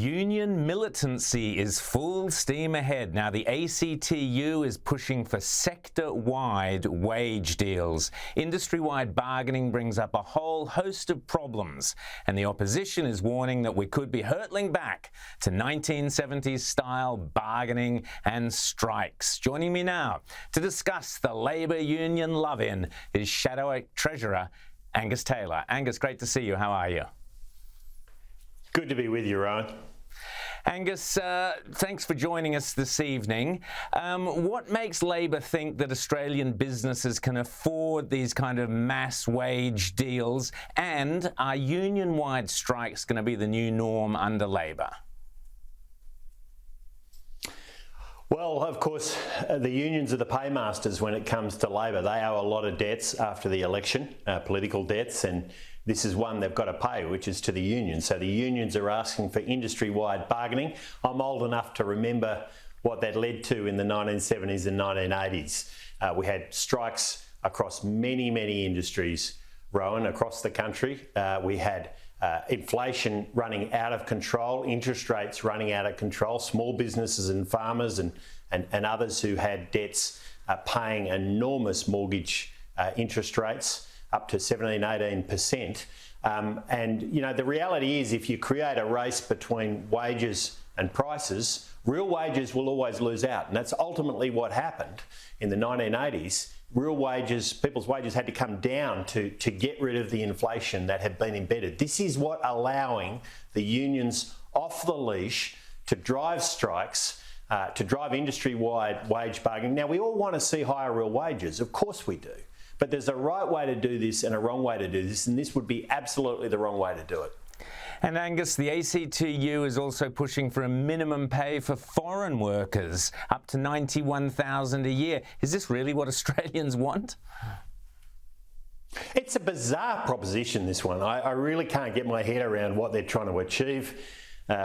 Union militancy is full steam ahead. Now, the ACTU is pushing for sector-wide wage deals. Industry-wide bargaining brings up a whole host of problems, and the opposition is warning that we could be hurtling back to 1970s-style bargaining and strikes. Joining me now to discuss the Labor Union love-in is Shadow Treasurer Angus Taylor. Angus, great to see you. How are you? Good to be with you, Rowan. Angus, thanks for joining us this evening. What makes Labor think that Australian businesses can afford these kind of mass wage deals? And are union-wide strikes going to be the new norm under Labor? Well, of course, the unions are the paymasters when it comes to Labor. They owe a lot of debts after the election, political debts, and this is one they've got to pay, which is to the unions. So the unions are asking for industry-wide bargaining. I'm old enough to remember what that led to in the 1970s and 1980s. We had strikes across many industries, Rowan, across the country. We had inflation running out of control, interest rates running out of control, small businesses and farmers and others who had debts paying enormous mortgage interest rates, up to 17-18%. And, you know, the reality is if you create a race between wages and prices, real wages will always lose out. And that's ultimately what happened in the 1980s. Real wages, people's wages had to come down to get rid of the inflation that had been embedded. This is what allowing the unions off the leash to drive strikes, to drive industry-wide wage bargaining. Now, we all want to see higher real wages. Of course we do. But there's a right way to do this and a wrong way to do this, and this would be absolutely the wrong way to do it. And Angus, the ACTU is also pushing for a minimum pay for foreign workers, up to $91,000 a year. Is this really what Australians want? It's a bizarre proposition, this one. I really can't get my head around what they're trying to achieve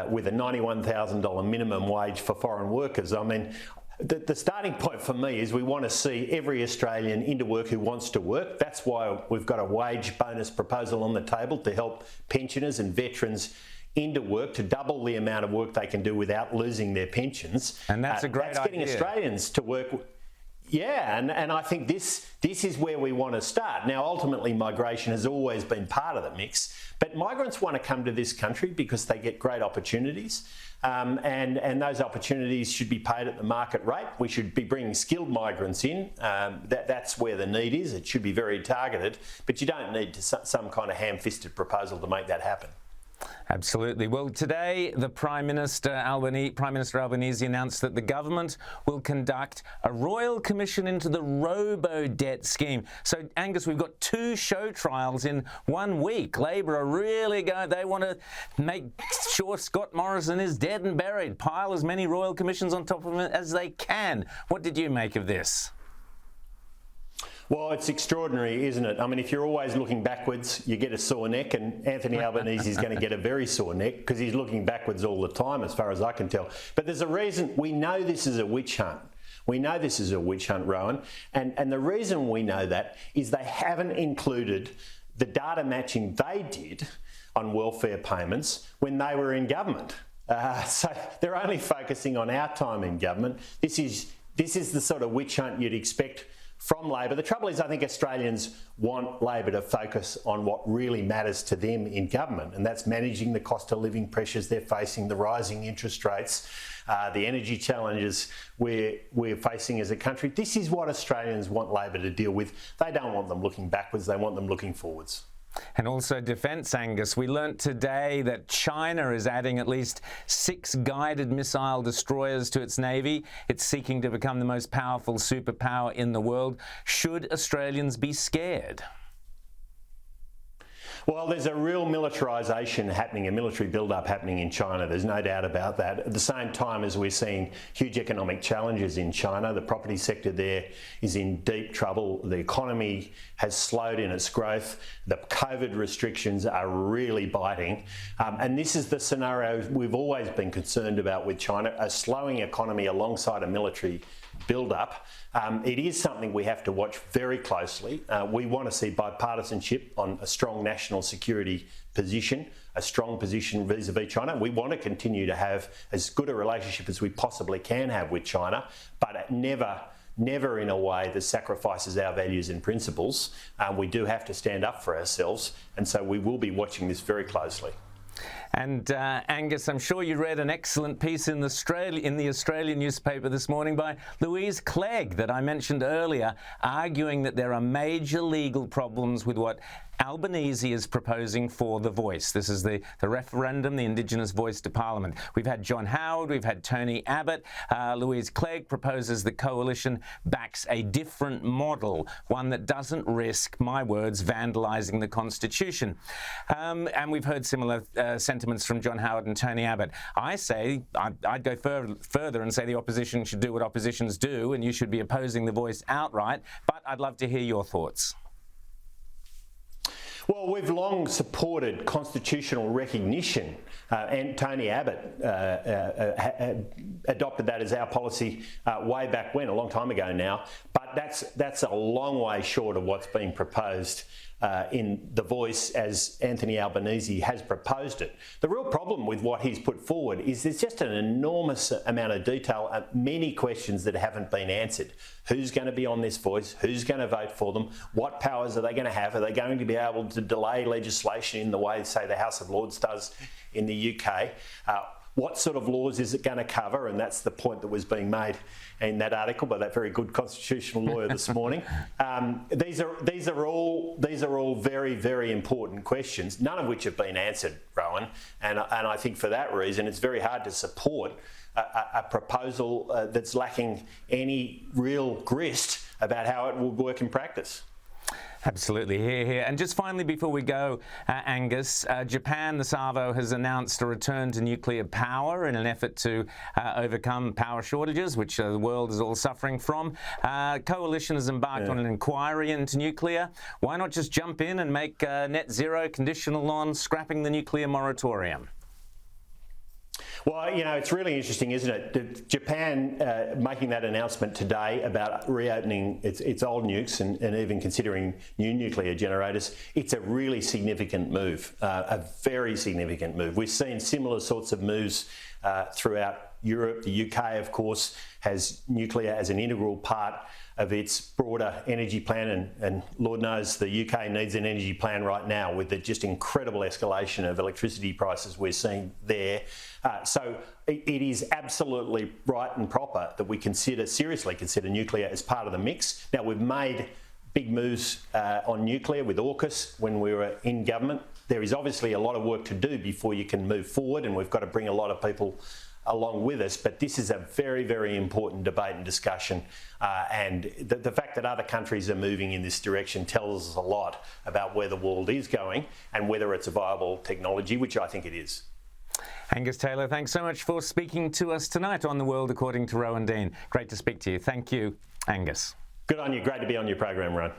with a $91,000 minimum wage for foreign workers. I mean, the starting point for me is we want to see every Australian into work who wants to work. That's why we've got a wage bonus proposal on the table to help pensioners and veterans into work, to double the amount of work they can do without losing their pensions. And that's a great idea. That's getting Australians to work. Yeah, and I think this is where we want to start. Now, ultimately, migration has always been part of the mix, but migrants want to come to this country because they get great opportunities, and those opportunities should be paid at the market rate. We should be bringing skilled migrants in. That's where the need is. It should be very targeted, but you don't need some kind of ham-fisted proposal to make that happen. Absolutely. Well, today the Prime Minister Albanese announced that the government will conduct a royal commission into the robodebt scheme. So, Angus, we've got two show trials in 1 week. Labor are really they want to make sure Scott Morrison is dead and buried, pile as many royal commissions on top of him as they can. What did you make of this? Well, it's extraordinary, isn't it? I mean, if you're always looking backwards, you get a sore neck, and Anthony Albanese is going to get a very sore neck because he's looking backwards all the time, as far as I can tell. But there's a reason. We know this is a witch hunt. We know this is a witch hunt, Rowan. And the reason we know that is they haven't included the data matching they did on welfare payments when they were in government. So they're only focusing on our time in government. This is the sort of witch hunt you'd expect from Labor. The trouble is, I think Australians want Labor to focus on what really matters to them in government, and that's managing the cost of living pressures they're facing, the rising interest rates, the energy challenges we're facing as a country. This is what Australians want Labor to deal with. They don't want them looking backwards, they want them looking forwards. And also defence, Angus. We learnt today that China is adding at least 6 guided missile destroyers to its navy. It's seeking to become the most powerful superpower in the world. Should Australians be scared? Well, there's a real militarisation happening, a military build-up happening in China. There's no doubt about that. At the same time as we're seeing huge economic challenges in China, the property sector there is in deep trouble. The economy has slowed in its growth. The COVID restrictions are really biting. And this is the scenario we've always been concerned about with China, a slowing economy alongside a military build-up. It is something we have to watch very closely. We want to see bipartisanship on a strong national security position a strong position vis-a-vis China. We want to continue to have as good a relationship as we possibly can have with China, but never in a way that sacrifices our values and principles. We do have to stand up for ourselves, and so we will be watching this very closely. And Angus, I'm sure you read an excellent piece in the Australian newspaper this morning by Louise Clegg that I mentioned earlier, arguing that there are major legal problems with what Albanese is proposing for the voice. This is the referendum, the Indigenous voice to Parliament. We've had John Howard, we've had Tony Abbott. Louise Clegg proposes the coalition backs a different model, one that doesn't risk, my words, vandalising the Constitution. And we've heard similar sentiments from John Howard and Tony Abbott. I say, I'd go further and say the opposition should do what oppositions do, and you should be opposing the voice outright, but I'd love to hear your thoughts. Well, we've long supported constitutional recognition, and Tony Abbott adopted that as our policy way back when, a long time ago now. But that's a long way short of what's being proposed in the voice as Anthony Albanese has proposed it. The real problem with what he's put forward is there's just an enormous amount of detail, many questions that haven't been answered. Who's going to be on this voice? Who's going to vote for them? What powers are they going to have? Are they going to be able to delay legislation in the way, say, the House of Lords does in the UK? What sort of laws is it going to cover? And that's the point that was being made in that article by that very good constitutional lawyer this morning. These are all very, very important questions, none of which have been answered, Rowan. And I think for that reason, it's very hard to support a proposal that's lacking any real grist about how it will work in practice. Absolutely, here. And just finally, before we go, Angus, Japan, the Savo, has announced a return to nuclear power in an effort to overcome power shortages, which the world is all suffering from. Coalition has embarked on an inquiry into nuclear. Why not just jump in and make net zero conditional on scrapping the nuclear moratorium? Well, you know, it's really interesting, isn't it? Japan making that announcement today about reopening its old nukes and even considering new nuclear generators. It's a really significant move, a very significant move. We've seen similar sorts of moves throughout Europe. The UK, of course, has nuclear as an integral part of its broader energy plan, and Lord knows the UK needs an energy plan right now with the just incredible escalation of electricity prices we're seeing there. So it is absolutely right and proper that we seriously consider nuclear as part of the mix. Now, we've made big moves on nuclear with AUKUS when we were in government. There is obviously a lot of work to do before you can move forward, and we've got to bring a lot of people along with us, but this is a very, very important debate and discussion, and the fact that other countries are moving in this direction tells us a lot about where the world is going and whether it's a viable technology, which I think it is. Angus Taylor, thanks so much for speaking to us tonight on The World According to Rowan Dean. Great to speak to you. Thank you, Angus. Good on you. Great to be on your program, Ron.